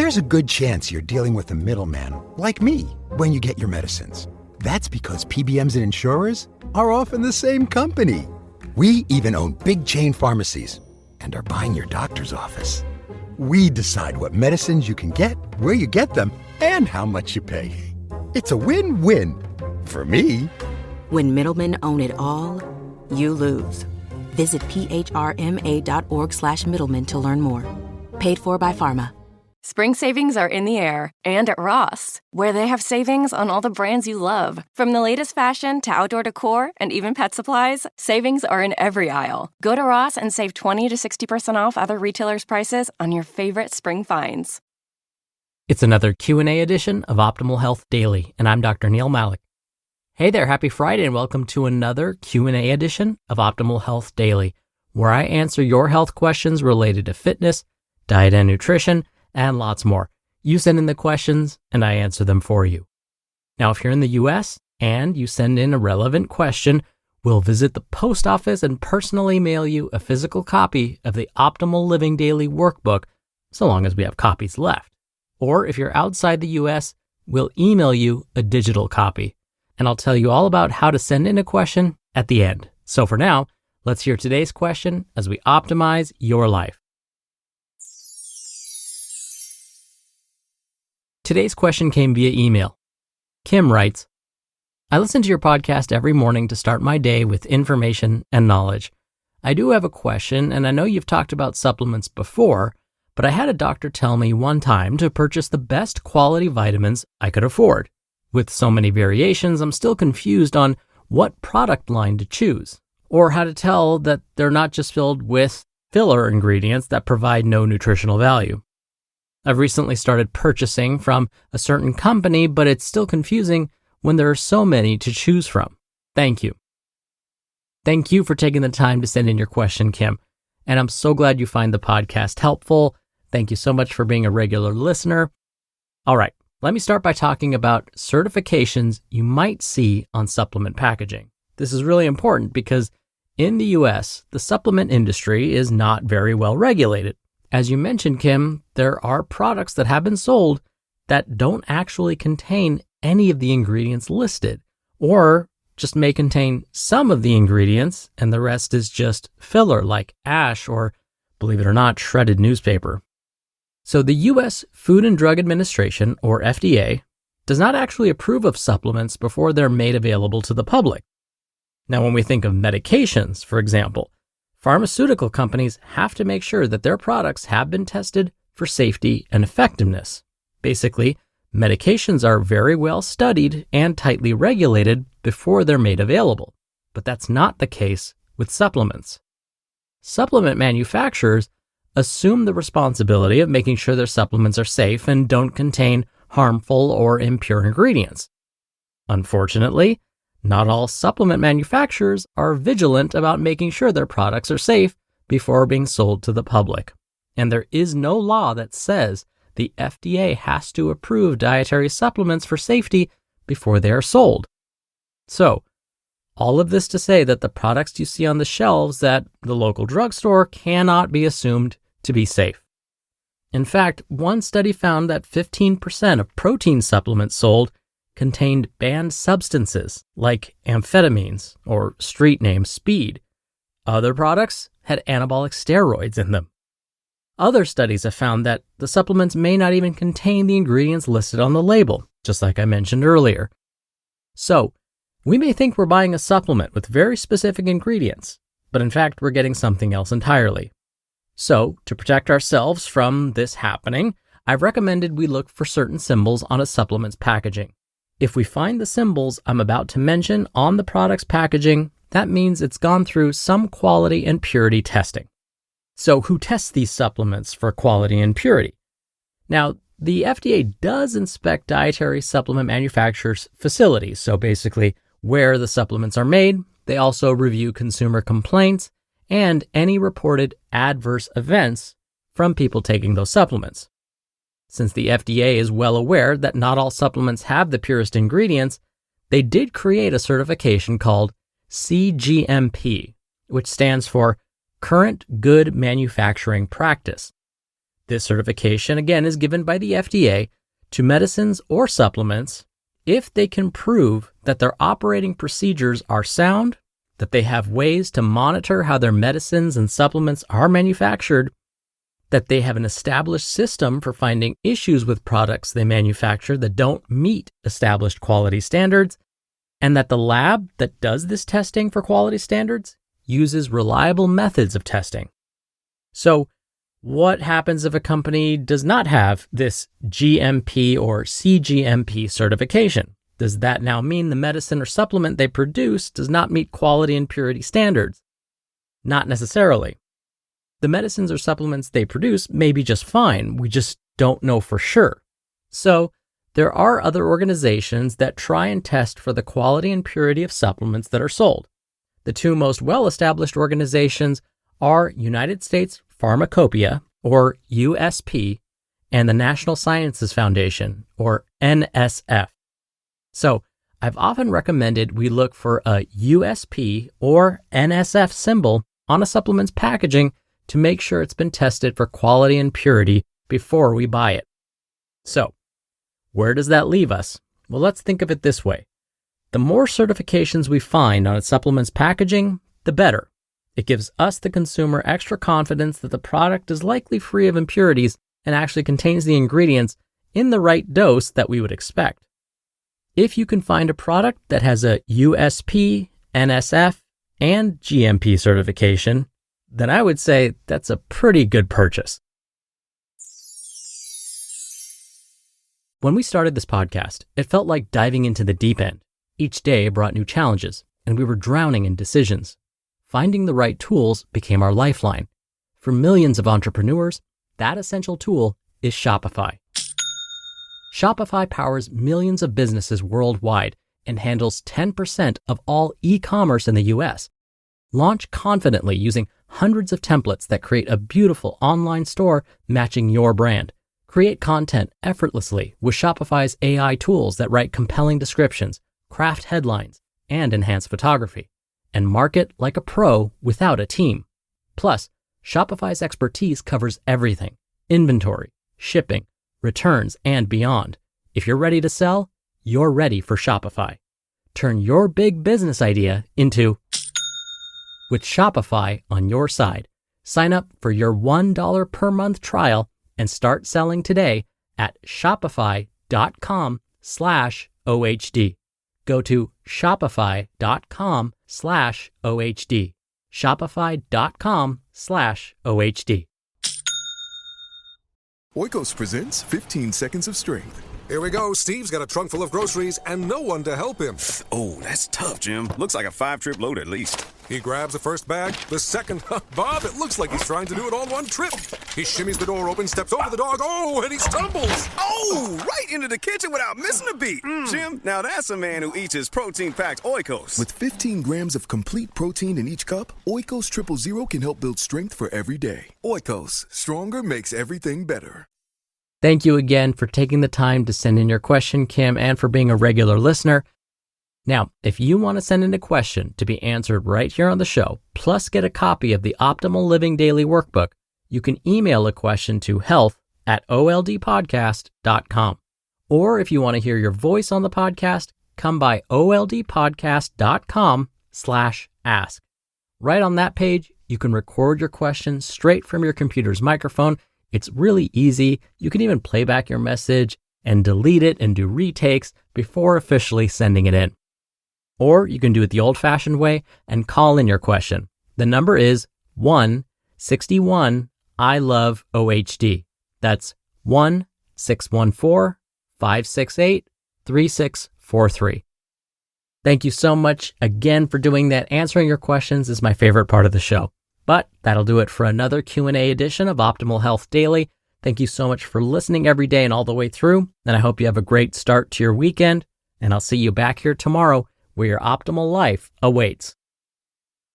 there's a good chance you're dealing with a middleman, like me, when you get your medicines. That's because PBMs and insurers are often the same company. We even own big chain pharmacies and are buying your doctor's office. We decide what medicines you can get, where you get them, and how much you pay. It's a win-win. For me. When middlemen own it all, you lose. Visit phrma.org/middlemen to learn more. Paid for by Pharma. Spring savings are in the air and at Ross, where they have savings on all the brands you love. From the latest fashion to outdoor decor and even pet supplies, savings are in every aisle. Go to Ross and save 20 to 60% off other retailers' prices on your favorite spring finds. It's another Q&A edition of Optimal Health Daily, and I'm Dr. Neal Malik. Hey there, happy Friday, and welcome to another Q&A edition of Optimal Health Daily, where I answer your health questions related to fitness, diet and nutrition, and lots more. You send in the questions, and I answer them for you. Now, if you're in the U.S. and you send in a relevant question, we'll visit the post office and personally mail you a physical copy of the Optimal Living Daily workbook, so long as we have copies left. Or if you're outside the U.S., we'll email you a digital copy. And I'll tell you all about how to send in a question at the end. So for now, let's hear today's question as we optimize your life. Today's question came via email. Kim writes, I listen to your podcast every morning to start my day with information and knowledge. I do have a question, and I know you've talked about supplements before, but I had a doctor tell me one time to purchase the best quality vitamins I could afford. With so many variations, I'm still confused on what product line to choose, or how to tell that they're not just filled with filler ingredients that provide no nutritional value. I've recently started purchasing from a certain company, but it's still confusing when there are so many to choose from. Thank you. Thank you for taking the time to send in your question, Kim. And I'm so glad you find the podcast helpful. Thank you so much for being a regular listener. All right, let me start by talking about certifications you might see on supplement packaging. This is really important because in the US, the supplement industry is not very well regulated. As you mentioned, Kim, there are products that have been sold that don't actually contain any of the ingredients listed, or just may contain some of the ingredients and the rest is just filler like ash or, believe it or not, shredded newspaper. So the U.S. Food and Drug Administration, or FDA, does not actually approve of supplements before they're made available to the public. Now, when we think of medications, for example, pharmaceutical companies have to make sure that their products have been tested for safety and effectiveness. Basically, medications are very well studied and tightly regulated before they're made available, but that's not the case with supplements. Supplement manufacturers assume the responsibility of making sure their supplements are safe and don't contain harmful or impure ingredients. Unfortunately, not all supplement manufacturers are vigilant about making sure their products are safe before being sold to the public. And there is no law that says the FDA has to approve dietary supplements for safety before they are sold. So, all of this to say that the products you see on the shelves at the local drugstore cannot be assumed to be safe. In fact, one study found that 15% of protein supplements sold contained banned substances like amphetamines or street name speed. Other products had anabolic steroids in them. Other studies have found that the supplements may not even contain the ingredients listed on the label, just like I mentioned earlier. So, we may think we're buying a supplement with very specific ingredients, but in fact we're getting something else entirely. So, to protect ourselves from this happening, I've recommended we look for certain symbols on a supplement's packaging. If we find the symbols I'm about to mention on the product's packaging, that means it's gone through some quality and purity testing. So who tests these supplements for quality and purity? Now, the FDA does inspect dietary supplement manufacturers' facilities, so basically where the supplements are made. They also review consumer complaints and any reported adverse events from people taking those supplements. Since the FDA is well aware that not all supplements have the purest ingredients, they did create a certification called CGMP, which stands for Current Good Manufacturing Practice. This certification, again, is given by the FDA to medicines or supplements if they can prove that their operating procedures are sound, that they have ways to monitor how their medicines and supplements are manufactured, that they have an established system for finding issues with products they manufacture that don't meet established quality standards, and that the lab that does this testing for quality standards uses reliable methods of testing. So, what happens if a company does not have this GMP or CGMP certification? Does that now mean the medicine or supplement they produce does not meet quality and purity standards? Not necessarily. The medicines or supplements they produce may be just fine, we just don't know for sure. So, there are other organizations that try and test for the quality and purity of supplements that are sold. The two most well-established organizations are United States Pharmacopeia, or USP, and the National Sciences Foundation, or NSF. So, I've often recommended we look for a USP or NSF symbol on a supplement's packaging to make sure it's been tested for quality and purity before we buy it. So, where does that leave us? Well, let's think of it this way. The more certifications we find on a supplement's packaging, the better. It gives us, the consumer, extra confidence that the product is likely free of impurities and actually contains the ingredients in the right dose that we would expect. If you can find a product that has a USP, NSF, and GMP certification, then I would say that's a pretty good purchase. When we started this podcast, it felt like diving into the deep end. Each day brought new challenges, and we were drowning in decisions. Finding the right tools became our lifeline. For millions of entrepreneurs, that essential tool is Shopify. Shopify powers millions of businesses worldwide and handles 10% of all e-commerce in the US. Launch confidently using hundreds of templates that create a beautiful online store matching your brand. Create content effortlessly with Shopify's AI tools that write compelling descriptions, craft headlines, and enhance photography, and market like a pro without a team. Plus, Shopify's expertise covers everything: inventory, shipping, returns, and beyond. If you're ready to sell, you're ready for Shopify. Turn your big business idea into with Shopify on your side. Sign up for your $1 per month trial and start selling today at shopify.com/OHD. Go to shopify.com/OHD. Shopify.com/OHD. Oikos presents 15 Seconds of Strength. Here we go. Steve's got a trunk full of groceries and no one to help him. Oh, that's tough, Jim. Looks like a 5-trip load at least. He grabs the first bag, the second. Bob, it looks like he's trying to do it all in one trip. He shimmies the door open, steps over the dog. Oh, and he stumbles. Oh, right into the kitchen without missing a beat. Jim, now that's a man who eats his protein-packed Oikos. With 15 grams of complete protein in each cup, Oikos 000 can help build strength for every day. Oikos, stronger makes everything better. Thank you again for taking the time to send in your question, Kim, and for being a regular listener. Now, if you want to send in a question to be answered right here on the show, plus get a copy of the Optimal Living Daily Workbook, you can email a question to health@oldpodcast.com. Or if you want to hear your voice on the podcast, come by oldpodcast.com/ask. Right on that page, you can record your question straight from your computer's microphone. It's really easy. You can even play back your message and delete it and do retakes before officially sending it in. Or you can do it the old-fashioned way and call in your question. The number is 1-61-I-LOVE-OHD. That's 1-614-568-3643. Thank you so much again for doing that. Answering your questions is my favorite part of the show. But that'll do it for another Q&A edition of Optimal Health Daily. Thank you so much for listening every day and all the way through. And I hope you have a great start to your weekend. And I'll see you back here tomorrow where your optimal life awaits.